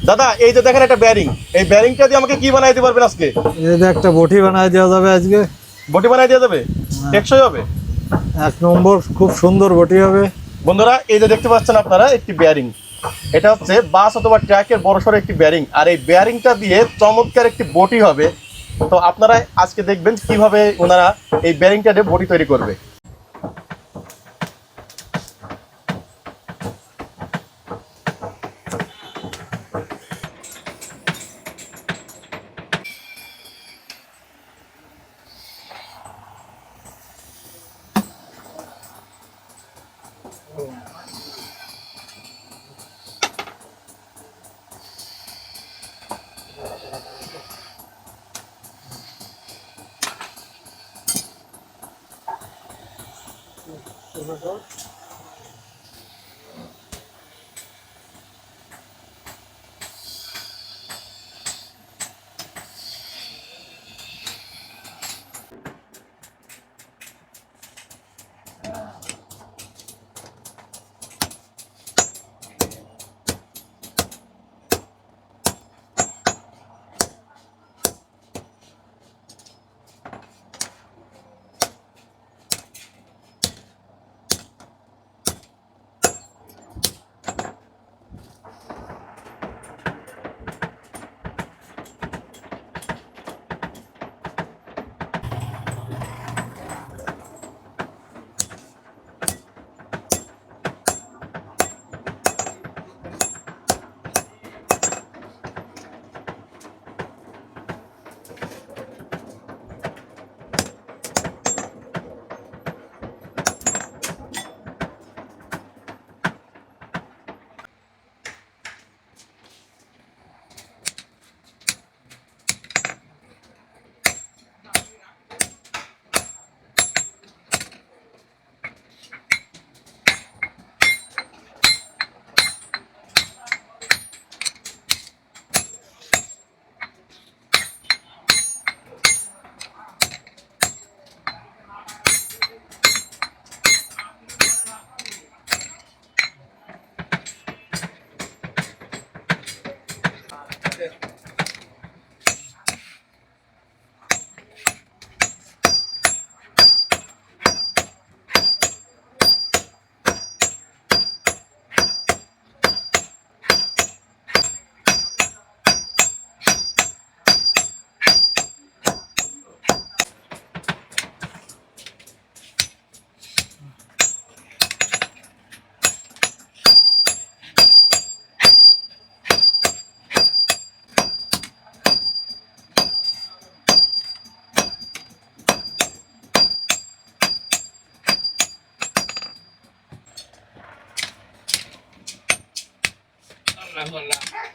দাদা এই যে দেখেন একটা ব্যারিং, এই ব্যারিংটা দিয়ে আমাকে কি বানাই দিতে পারবেন আজকে? এই যে একটা বটি বানাই দেওয়া যাবে আজকে। বটি বানাই দেওয়া যাবে? টেকসই হবে? এক নম্বর, খুব সুন্দর বটি হবে। বন্ধুরা এই যে দেখতে পাচ্ছেন আপনারা একটি ব্যারিং, এটা হচ্ছে বাস অথবা ট্রাকের বড়সড় একটি ব্যারিং, আর এই ব্যারিংটা দিয়ে চমৎকার একটি বটি হবে। তো আপনারা আজকে দেখবেন কিভাবে ওনারা এই ব্যারিংটা দিয়ে বটি তৈরি করবে।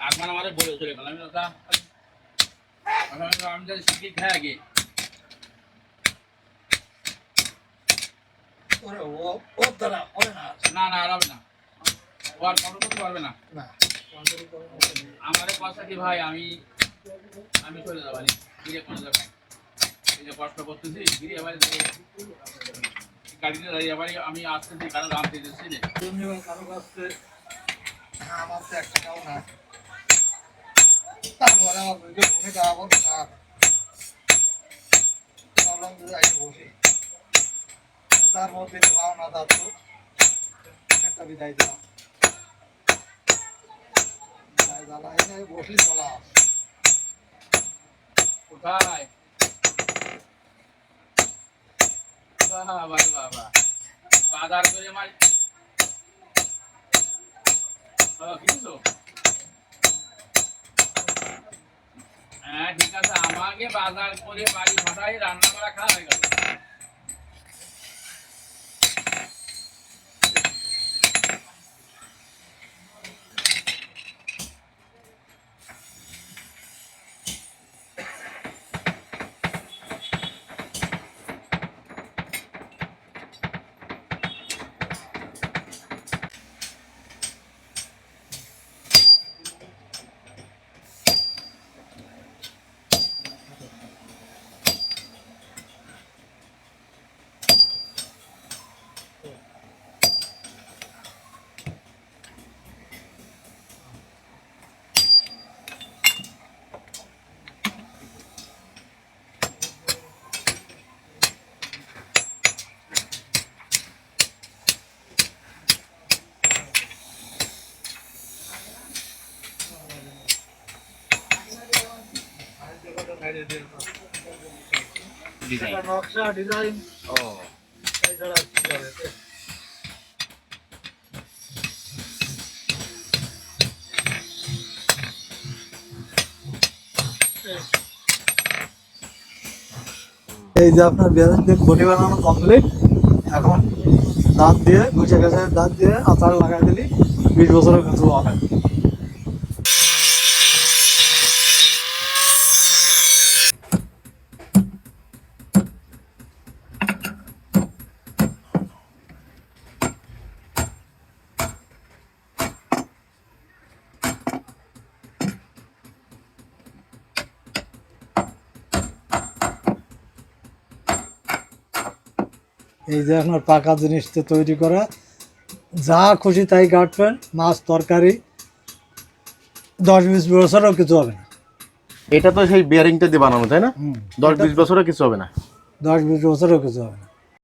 আগমান আমারে বলে চলে গেল আমি দাদা আমি যদি শিখি খাই আগে ওরে ও দাদা ওরে না না না আর হবে না ও আর কন্ট্রোল করতে পারবে না না আমারে কথা কি ভাই আমি আমি চলে যাব আমি গিয়ে কোন জায়গায় এই যে কষ্ট করতেছি গিয়ে আবার গাড়িতে দাঁড়িয়ে আবার আমি আসতেছি কারণ রাম দিতেছি না তুমি কারো কাছে আমার তো একটা টাকাও না তারপরে আমার বুঝে ঘুমে যাওয়া না ভাবলাম যে আগে বসি তার মধ্যে পাও না তার তো একটা বিদায় দিলাম বসলি চলা কোথায় বাবা বাবা বাজার করে মাল কিনছো হ্যাঁ ঠিক আছে আমাকে বাজার করে বাড়ি ভাড়াই রান্না করা খাওয়া হয়ে গেল ডিজাইন নকশা ডিজাইন ও এই যে আপনার বেরেন দিয়ে বডি বানানো কমপ্লিট। এখন দাঁত দিয়ে গুছে গেছে, দাঁত দিয়ে আচার লাগাই দিলি 20 বছরের কিছু হবে। এই যে আপনার পাকা জিনিসটা তৈরি করা, যা খুশি তাই কাটবেন, মাছ তরকারি 10-20 বছরও কিছু হবে না। এটা তো সেই বিয়ারিংটা দিয়ে বানানো, তাই না? হুম, 10-20 বছরে কিছু হবে না। 10-20 বছরও কিছু হবে না।